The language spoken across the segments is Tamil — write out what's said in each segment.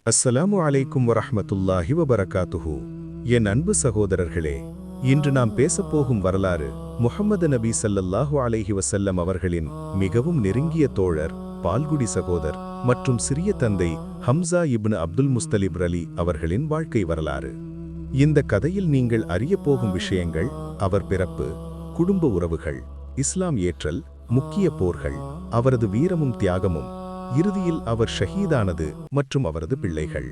அஸ்ஸலாமு அலைக்கும் வரஹ்மத்துல்லாஹி வபரகாத்துஹு. என் அன்பு சகோதரர்களே, இன்று நாம் பேசப்போகும் வரலாறு முஹம்மது நபி ஸல்லல்லாஹு அலைஹி வஸல்லம் அவர்களின் மிகவும் நெருங்கிய தோழர், பால்குடி சகோதர் மற்றும் சிறிய தந்தை ஹம்சா இப்னு அப்துல் முஸ்தலிப் ரலி அவர்களின் வாழ்க்கை வரலாறு. இந்த கதையில் நீங்கள் அறியப் போகும் விஷயங்கள் அவர் பிறப்பு, குடும்ப உறவுகள், இஸ்லாம் ஏற்றல், முக்கிய போர்கள், அவரது வீரமும் தியாகமும், இறுதியில் அவர் ஷஹீதானது மற்றும் அவரது பிள்ளைகள்.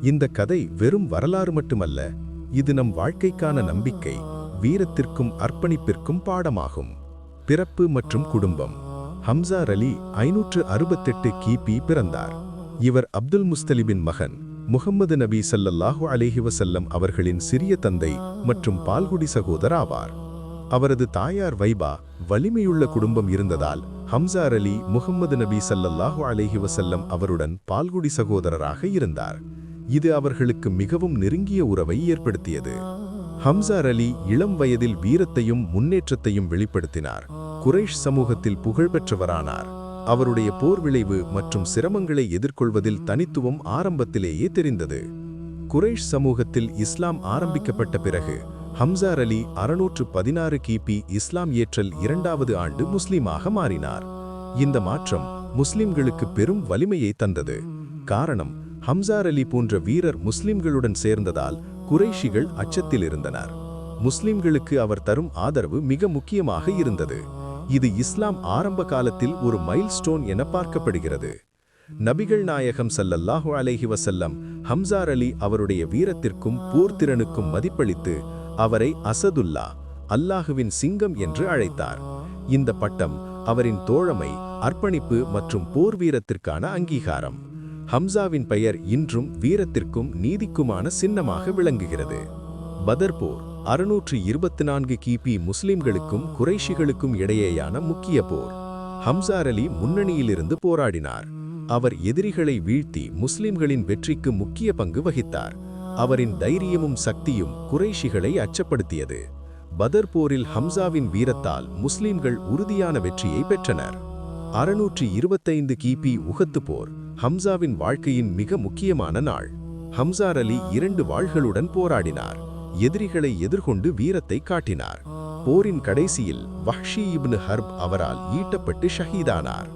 இந்த கதை வெறும் வரலாறு மட்டுமல்ல, இது நம் வாழ்க்கைக்கான நம்பிக்கை, வீரத்திற்கும் அர்ப்பணிப்பிற்கும் பாடமாகும். பிறப்பு மற்றும் குடும்பம். ஹம்சா ரலி 568 கிபி பிறந்தார். இவர் அப்துல் முஸ்தலிபின் மகன், முஹம்மது நபி ஸல்லல்லாஹு அலைஹி வஸல்லம் அவர்களின் சிறிய தந்தை மற்றும் பால்குடி சகோதரர் ஆவார். அவரது தாயார் வைபா வலிமையுள்ள குடும்பம் இருந்ததால் ஹம்சா ரலி முஹம்மது நபி ஸல்லல்லாஹு அலைஹி வஸல்லம் அவருடன் பால்குடி சகோதரராக இருந்தார். இது அவர்களுக்கு மிகவும் நெருங்கிய உறவை ஏற்படுத்தியது. ஹம்சா ரலி இளம் வயதில் வீரத்தையும் முன்னேற்றத்தையும் வெளிப்படுத்தினார். குறைஷ் சமூகத்தில் புகழ்பெற்றவரானார். அவருடைய போர் விளைவு மற்றும் சிரமங்களை எதிர்கொள்வதில் தனித்துவம் ஆரம்பத்திலேயே தெரிந்தது. குறைஷ் சமூகத்தில் இஸ்லாம் ஆரம்பிக்கப்பட்ட பிறகு ஹம்சா ரலி 616 கிபி இஸ்லாம் ஏற்றல் 2வது ஆண்டு முஸ்லீமாக மாறினார். இந்த மாற்றம் முஸ்லிம்களுக்கு பெரும் வலிமையை தந்தது. காரணம், ஹம்சா ரலி போன்ற வீரர் முஸ்லிம்களுடன் சேர்ந்ததால் குறைஷிகள் அச்சத்தில் இருந்தனர். முஸ்லிம்களுக்கு அவர் தரும் ஆதரவு மிக முக்கியமாக இருந்தது. இது இஸ்லாம் ஆரம்ப காலத்தில் ஒரு மைல்ஸ்டோன் என பார்க்கப்படுகிறது. நபிகள் நாயகம் ஸல்லல்லாஹு அலைஹி வஸல்லம் ஹம்சா ரலி அவருடைய வீரத்திற்கும் போர்த்திறனுக்கும் மதிப்பளித்து அவரை அசதுல்லா, அல்லாஹுவின் சிங்கம் என்று அழைத்தார். இந்த பட்டம் அவரின் தோழமை, அர்ப்பணிப்பு மற்றும் போர் வீரத்திற்கான அங்கீகாரம். ஹம்சாவின் பெயர் இன்றும் வீரத்திற்கும் நீதிக்குமான சின்னமாக விளங்குகிறது. பதர் போர் 624 கிபி முஸ்லிம்களுக்கும் குறைஷிகளுக்கும் இடையேயான முக்கிய போர். ஹம்சா ரலி முன்னணியிலிருந்து போராடினார். அவர் எதிரிகளை வீழ்த்தி முஸ்லிம்களின் வெற்றிக்கு முக்கிய பங்கு வகித்தார். அவரின் தைரியமும் சக்தியும் குறைஷிகளை அச்சப்படுத்தியது. பதர் போரில் ஹம்சாவின் வீரத்தால் முஸ்லிம்கள் உறுதியான வெற்றியை பெற்றனர். 625 கிபி உஹது போர் ஹம்சாவின் வாழ்க்கையின் மிக முக்கியமான நாள். ஹம்சா ரலி 2 வாள்களுடன் போராடினார். எதிரிகளை எதிர்கொண்டு வீரத்தை காட்டினார். போரின் கடைசியில் வஹ்ஷி இப்னு ஹர்ப் அவரால் ஈட்டப்பட்டு ஷஹீதானார்.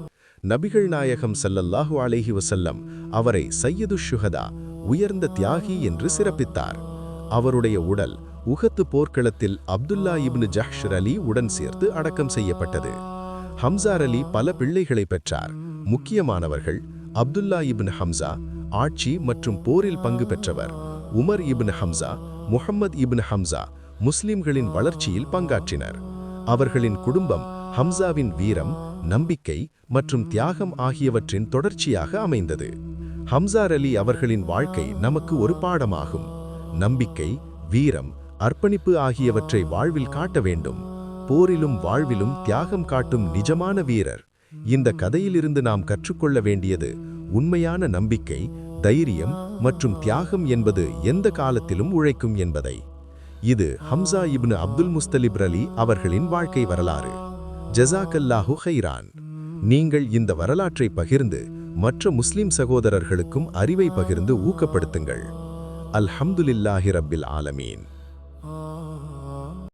நபிகள் நாயகம் ஸல்லல்லாஹு அலைஹி வஸல்லம் அவரை சையது ஷுஹதா, உயர்ந்த தியாகி என்று சிறப்பித்தார். அவருடைய உடல் உஹது போர்க்களத்தில் அப்துல்லா இப்னு ஜஹ்ஷ் ரலி உடன் சேர்த்து அடக்கம் செய்யப்பட்டது. ஹம்சா ரலி பல பிள்ளைகளை பெற்றார். முக்கியமானவர்கள் அப்துல்லா இப்னு ஹம்சா, ஆட்சி மற்றும் போரில் பங்கு பெற்றவர்; உமர் இப்னு ஹம்சா, முஹம்மது இப்னு ஹம்சா முஸ்லிம்களின் வளர்ச்சியில் பங்காற்றினர். அவர்களின் குடும்பம் ஹம்சாவின் வீரம், நம்பிக்கை மற்றும் தியாகம் ஆகியவற்றின் தொடர்ச்சியாக அமைந்தது. ஹம்சா ரலி அவர்களின் வாழ்க்கை நமக்கு ஒரு பாடமாகும். நம்பிக்கை, வீரம், அர்ப்பணிப்பு ஆகியவற்றை வாழ்வில் காட்ட வேண்டும். போரிலும் வாழ்விலும் தியாகம் காட்டும் நிஜமான வீரர். இந்த கதையிலிருந்து நாம் கற்றுக்கொள்ள வேண்டியது உண்மையான நம்பிக்கை, தைரியம் மற்றும் தியாகம் என்பது எந்த காலத்திலும் உழைக்கும் என்பதை. இது ஹம்சா இப்னு அப்துல் முஸ்தலிப் ரலி அவர்களின் வாழ்க்கை வரலாறு. ஜஸாக்கல்லாஹு ஹைரான். நீங்கள் இந்த வரலாற்றை பகிர்ந்து மற்ற முஸ்லிம் சகோதரர்களுக்கும் அறிவை பகிர்ந்து ஊக்கப்படுத்துங்கள். அல்ஹம்துலில்லாஹி ரப்பில் ஆலமீன்.